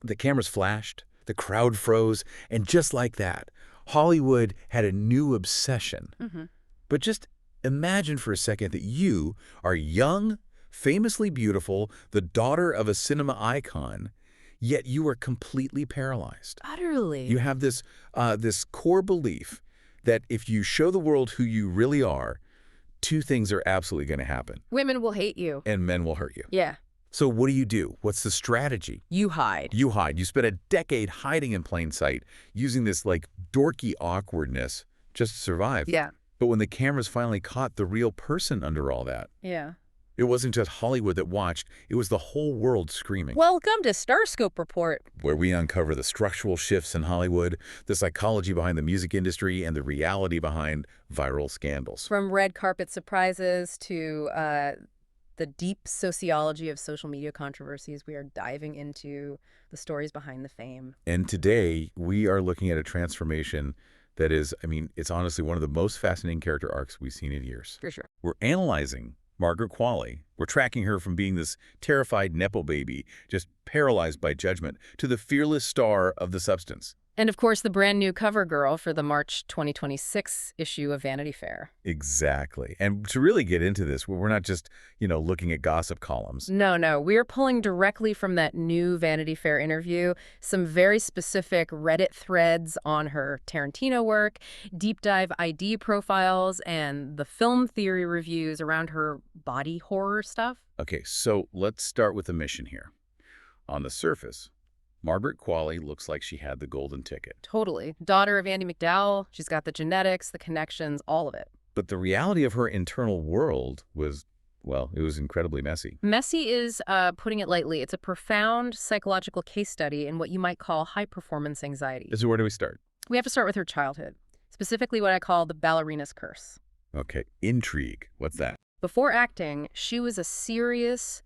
The cameras flashed, the crowd froze, and just like that, Hollywood had a new obsession. But just imagine for a second that you are young, famously beautiful, the daughter of a cinema icon, yet you are completely paralyzed. Utterly. You have this core belief that if you show the world who you really are, two things are absolutely going to happen. Women will hate you. And men will hurt you. Yeah. So what do? What's the strategy? You hide. You hide. You spend a decade hiding in plain sight, using this like dorky awkwardness just to survive. Yeah. But when the cameras finally caught the real person under all that, Yeah. it wasn't just Hollywood that watched, it was the whole world screaming. Welcome to StarScope Report, where we uncover the structural shifts in Hollywood, the psychology behind the music industry, and the reality behind viral scandals. From red carpet surprises to the deep sociology of social media controversies, we are diving into the stories behind the fame. And today, we are looking at a transformation that is, I mean, it's honestly one of the most fascinating character arcs we've seen in years. For sure. We're analyzing Margaret Qualley. We're tracking her from being this terrified Nepo baby, just paralyzed by judgment, to the fearless star of The Substance. And of course, the brand new cover girl for the March 2026 issue of Vanity Fair. Exactly. And to really get into this, we're not just, looking at gossip columns. No. We're pulling directly from that new Vanity Fair interview, some very specific Reddit threads on her Tarantino work, deep dive ID profiles, and the film theory reviews around her body horror stuff. Okay, so let's start with the mission here. On the surface, Margaret Qualley looks like she had the golden ticket. Totally. Daughter of Andie MacDowell. She's got the genetics, the connections, all of it. But the reality of her internal world was, well, it was incredibly messy. Messy is putting it lightly. It's a profound psychological case study in what you might call high-performance anxiety. So where do we start? We have to start with her childhood, specifically what I call the ballerina's curse. Okay, intrigue. What's that? Before acting, she was a serious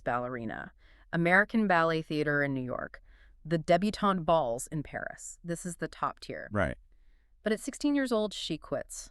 ballerina. American Ballet Theater in New York. The debutante balls in Paris. This is the top tier. Right. But at 16 years old, she quits.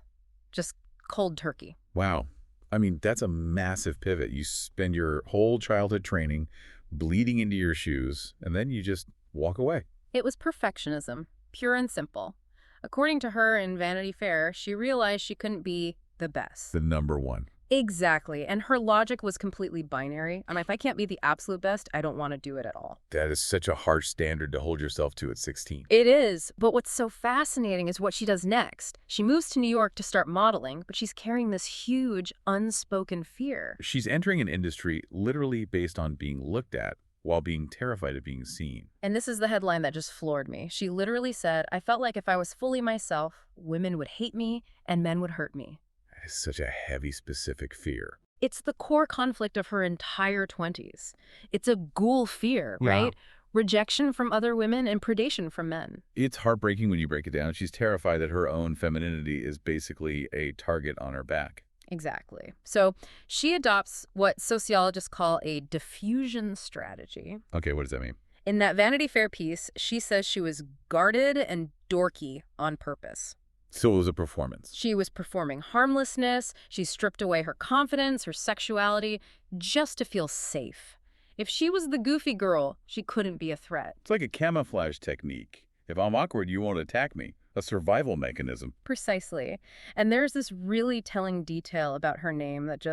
Just cold turkey. Wow. I mean, that's a massive pivot. You spend your whole childhood training bleeding into your shoes, and then you just walk away. It was perfectionism, pure and simple. According to her in Vanity Fair, she realized she couldn't be the best. The number one. Exactly. And her logic was completely binary. If I can't be the absolute best, I don't want to do it at all. That is such a harsh standard to hold yourself to at 16. It is. But what's so fascinating is what she does next. She moves to New York to start modeling, but she's carrying this huge, unspoken fear. She's entering an industry literally based on being looked at while being terrified of being seen. And this is the headline that just floored me. She literally said, I felt like if I was fully myself, women would hate me and men would hurt me. That is such a heavy, specific fear. It's the core conflict of her entire 20s. It's a ghoul fear, right? Rejection from other women and predation from men. It's heartbreaking when you break it down. She's terrified that her own femininity is basically a target on her back. Exactly. So she adopts what sociologists call a diffusion strategy. Okay, what does that mean? In that Vanity Fair piece, she says she was guarded and dorky on purpose. So it was a performance. She was performing harmlessness. She stripped away her confidence, her sexuality, just to feel safe. If she was the goofy girl, she couldn't be a threat. It's like a camouflage technique. If I'm awkward, you won't attack me. A survival mechanism. Precisely. And there's this really telling detail about her name that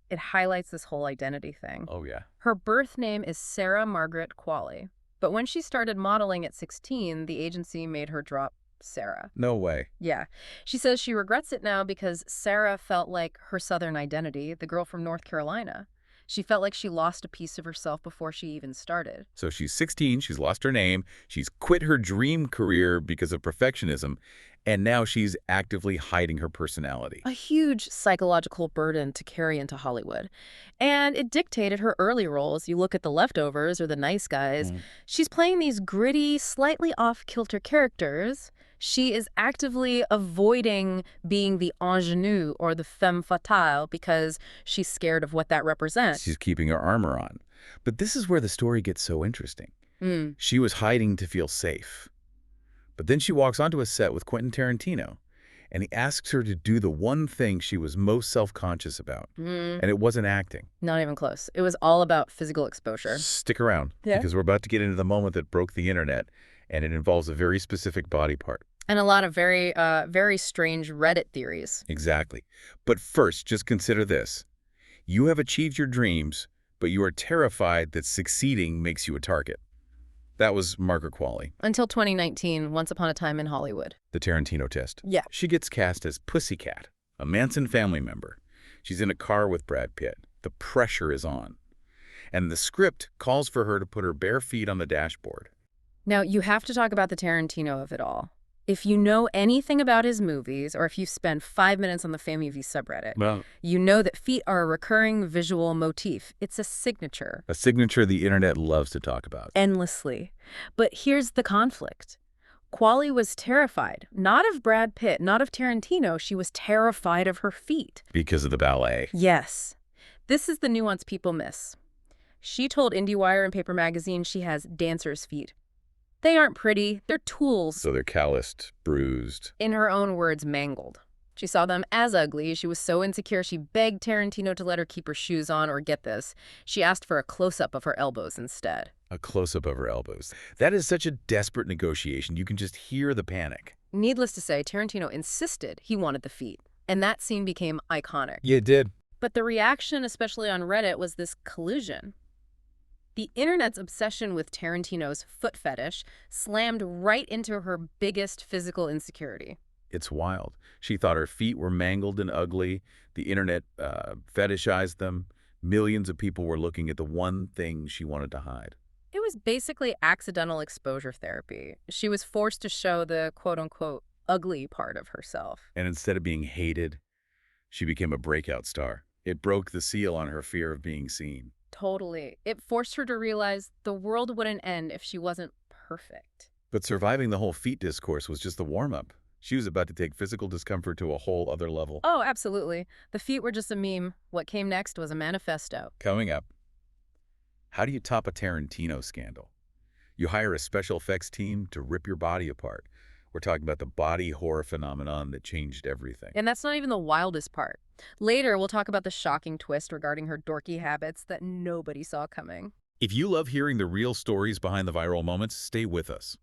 it highlights this whole identity thing. Oh, yeah. Her birth name is Sarah Margaret Qualley. But when she started modeling at 16, the agency made her drop Sarah. No way. Yeah. She says she regrets it now because Sarah felt like her Southern identity, the girl from North Carolina. She felt like she lost a piece of herself before she even started. So she's 16, she's lost her name, she's quit her dream career because of perfectionism, and now she's actively hiding her personality. A huge psychological burden to carry into Hollywood. And it dictated her early roles. You look at The Leftovers or The Nice Guys. She's playing these gritty, slightly off-kilter characters. She is actively avoiding being the ingenue or the femme fatale because she's scared of what that represents. She's keeping her armor on. But this is where the story gets so interesting. She was hiding to feel safe. But then she walks onto a set with Quentin Tarantino, and he asks her to do the one thing she was most self-conscious about. Mm, And it wasn't acting. not even close. It was all about physical exposure. Stick around, Yeah. because we're about to get into the moment that broke the internet, and it involves a very specific body part. And a lot of very strange Reddit theories. Exactly. But first, just consider this. You have achieved your dreams, but you are terrified that succeeding makes you a target. That was Margaret Qualley, Until 2019, Once Upon a Time in Hollywood. the Tarantino test. Yeah. She gets cast as Pussycat, a Manson family member. She's in a car with Brad Pitt. The pressure is on. And the script calls for her to put her bare feet on the dashboard. Now, you have to talk about the Tarantino of it all. If you know anything about his movies, or if you spend 5 minutes on the FamilyV subreddit, Well, you know that feet are a recurring visual motif. It's a signature. a signature the internet loves to talk about. Endlessly. But here's the conflict. Qualley was terrified, not of Brad Pitt, not of Tarantino. She was terrified of her feet. Because of the ballet. Yes. This is the nuance people miss. She told IndieWire and Paper Magazine she has dancer's feet. They aren't pretty. They're tools. So they're calloused, bruised. In her own words, mangled. She saw them as ugly. She was so insecure she begged Tarantino to let her keep her shoes on, or get this, she asked for a close-up of her elbows instead. A close-up of her elbows. That is such a desperate negotiation. You can just hear the panic. Needless to say, Tarantino insisted he wanted the feet, and that scene became iconic. Yeah, it did. But the reaction, especially on Reddit, was this collusion. The internet's obsession with Tarantino's foot fetish slammed right into her biggest physical insecurity. It's wild. She thought her feet were mangled and ugly. The internet fetishized them. Millions of people were looking at the one thing she wanted to hide. It was basically accidental exposure therapy. She was forced to show the quote-unquote ugly part of herself. And instead of being hated, she became a breakout star. It broke the seal on her fear of being seen. Totally. It forced her to realize the world wouldn't end if she wasn't perfect. But surviving the whole feet discourse was just the warm-up. She was about to take physical discomfort to a whole other level. Oh, absolutely. The feet were just a meme. What came next was a manifesto. Coming up, how do you top a Tarantino scandal? You hire a special effects team to rip your body apart. We're talking about the body horror phenomenon that changed everything. And that's not even the wildest part. Later, we'll talk about the shocking twist regarding her dorky habits that nobody saw coming. If you love hearing the real stories behind the viral moments, stay with us.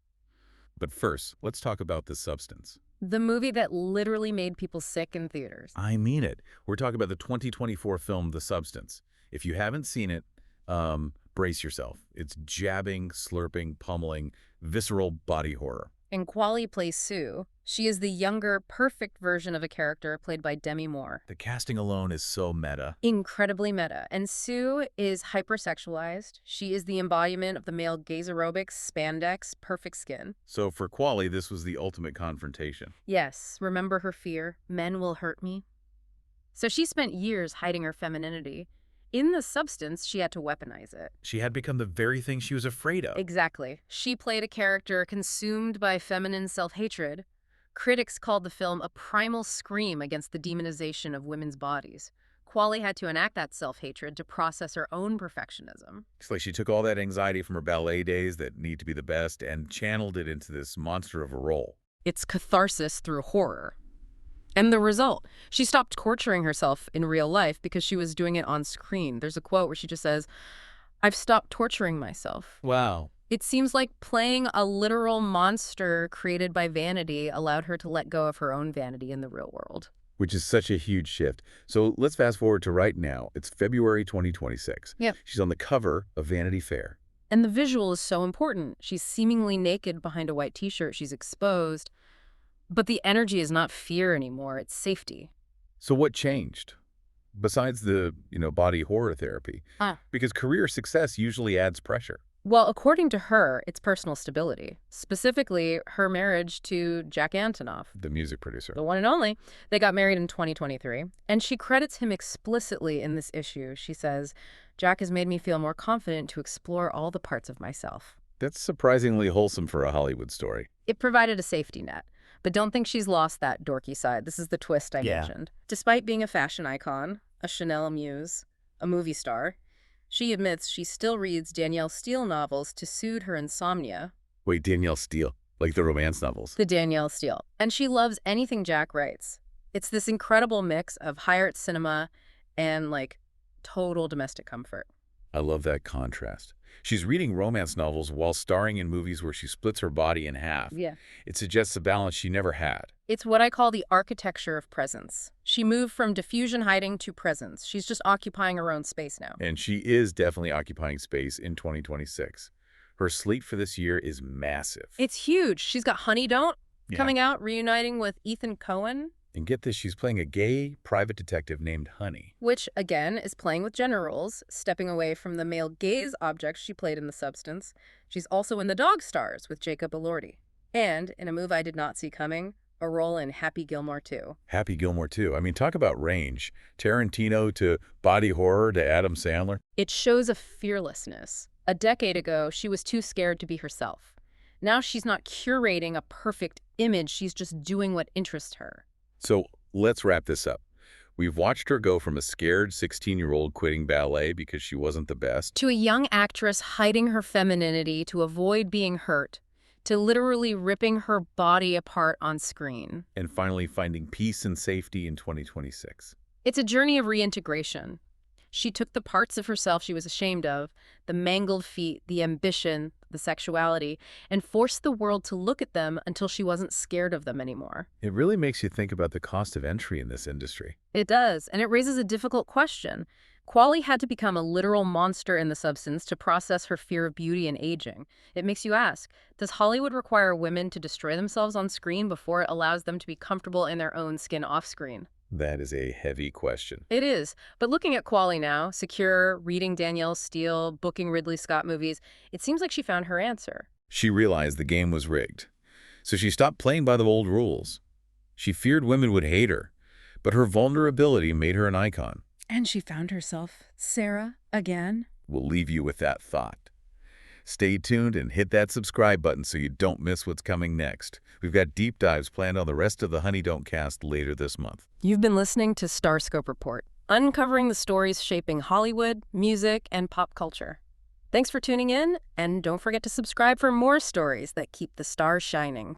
But first, let's talk about The Substance. The movie that literally made people sick in theaters. I mean it. We're talking about the 2024 film The Substance. If you haven't seen it, brace yourself. It's jabbing, slurping, pummeling, visceral body horror. And Qualley plays Sue. She is the younger, perfect version of a character played by Demi Moore. The casting alone is so meta. Incredibly meta. And Sue is hypersexualized. She is the embodiment of the male gaze aerobics, spandex, perfect skin. So for Qualley, this was the ultimate confrontation. Yes, remember her fear, men will hurt me. So she spent years hiding her femininity. In The Substance, she had to weaponize it. She had become the very thing she was afraid of. Exactly. She played a character consumed by feminine self-hatred. Critics called the film a primal scream against the demonization of women's bodies. Qualley had to enact that self-hatred to process her own perfectionism. It's like she took all that anxiety from her ballet days that need to be the best and channeled it into this monster of a role. It's catharsis through horror. And the result, she stopped torturing herself in real life because she was doing it on screen. There's a quote where she just says, "I've stopped torturing myself." Wow. It seems like playing a literal monster created by vanity allowed her to let go of her own vanity in the real world. Which is such a huge shift. So let's fast forward to right now. It's February 2026. Yep. She's on the cover of Vanity Fair. And the visual is so important. She's seemingly naked behind a white t-shirt. She's exposed. But the energy is not fear anymore. It's safety. So what changed? Besides the, body horror therapy. Because career success usually adds pressure. Well, according to her, it's personal stability. Specifically, her marriage to Jack Antonoff, The music producer. the one and only. They got married in 2023. And she credits him explicitly in this issue. She says, "Jack has made me feel more confident to explore all the parts of myself." That's surprisingly wholesome for a Hollywood story. It provided a safety net. But don't think she's lost that dorky side. This is the twist I mentioned. Despite being a fashion icon, a Chanel muse, a movie star, she admits she still reads Danielle Steele novels to soothe her insomnia. Wait, Danielle Steele. Like the romance novels. The Danielle Steele. And she loves anything Jack writes. It's this incredible mix of high art cinema and, like, total domestic comfort. I love that contrast. She's reading romance novels while starring in movies where she splits her body in half. Yeah. It suggests a balance she never had. It's what I call the architecture of presence. She moved from diffusion hiding to presence. She's just occupying her own space now. And she is definitely occupying space in 2026. Her slate for this year is massive. It's huge. She's got Honey Don't Yeah. coming out, reuniting with Ethan Coen, And get this, she's playing a gay private detective named Honey. which, again, is playing with gender roles, stepping away from the male gaze objects she played in The Substance. She's also in The Dog Stars with Jacob Elordi. And, in a move I did not see coming, a role in Happy Gilmore 2. Happy Gilmore, too. I mean, talk about range. Tarantino to body horror to Adam Sandler. It shows a fearlessness. A decade ago, she was too scared to be herself. Now she's not curating a perfect image, she's just doing what interests her. So let's wrap this up. We've watched her go from a scared 16-year-old quitting ballet because she wasn't the best, To a young actress hiding her femininity to avoid being hurt, to literally ripping her body apart on screen. and finally finding peace and safety in 2026. It's a journey of reintegration. She took the parts of herself she was ashamed of, the mangled feet, the ambition, the sexuality, and forced the world to look at them until she wasn't scared of them anymore. It really makes you think about the cost of entry in this industry. It does, and it raises a difficult question. Qualley had to become a literal monster in The Substance to process her fear of beauty and aging. It makes you ask, does Hollywood require women to destroy themselves on screen before it allows them to be comfortable in their own skin off screen? That is a heavy question. It is. But looking at Qualley now, secure, reading Danielle Steele, booking Ridley Scott movies, it seems like she found her answer. She realized the game was rigged, so she stopped playing by the old rules. She feared women would hate her, but her vulnerability made her an icon. And she found herself, Sarah, again. We'll leave you with that thought. Stay tuned and hit that subscribe button so you don't miss what's coming next. We've got deep dives planned on the rest of the Honey Don't cast later this month. You've been listening to StarScope Report, uncovering the stories shaping Hollywood, music, and pop culture. Thanks for tuning in, and don't forget to subscribe for more stories that keep the stars shining.